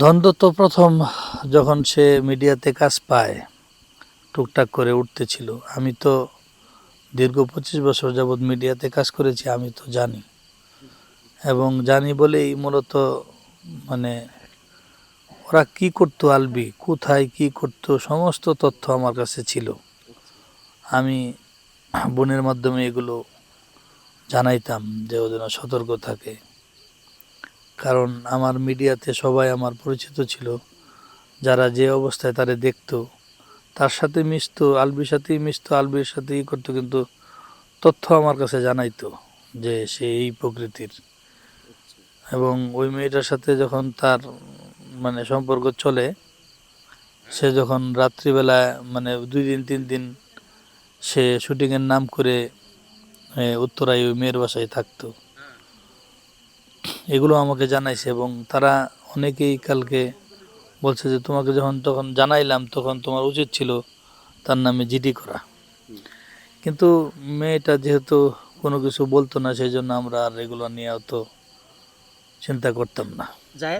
দ্বন্দ্ব তো প্রথম যখন সে মিডিয়াতে কাজ পায়, টুকটাক করে উঠতেছিল। আমি তো দীর্ঘ 25 বছর যাবৎ মিডিয়াতে কাজ করেছি, আমি তো জানি। এবং জানি বলেই মূলত মানে ওরা কি করতো, আলবি কোথায় কি করতো সমস্ত তথ্য আমার কাছে ছিল। আমি বোনের মাধ্যমে এগুলো জানাইতাম যে ও যেন সতর্ক থাকে, কারণ আমার মিডিয়াতে সবাই আমার পরিচিত ছিল। যারা যে অবস্থায় তারে দেখতো, তার সাথে মিশতো, আলবির সাথেই মিশতো, আলবির সাথেই করতো, কিন্তু তথ্য আমার কাছে জানাইতো যে সে এই প্রকৃতির। এবং ওই মেয়েটার সাথে যখন তার মানে সম্পর্ক চলে, সে যখন রাত্রিবেলা মানে 2 দিন 3 দিন সে শুটিংয়ের নাম করে উত্তরায় ওই মেয়ের বাসায় থাকতো, এগুলো আমাকে জানাইছে। এবং তারা অনেকেই কালকে বলছে যে তোমাকে যখন তখন জানাইলাম তখন তোমার উচিত ছিল তার নামে জিডি করা। কিন্তু মেয়েটা যেহেতু কোনো কিছু বলতো না, সেই জন্য আমরা আর এগুলো নিয়ে অত চিন্তা করতাম না।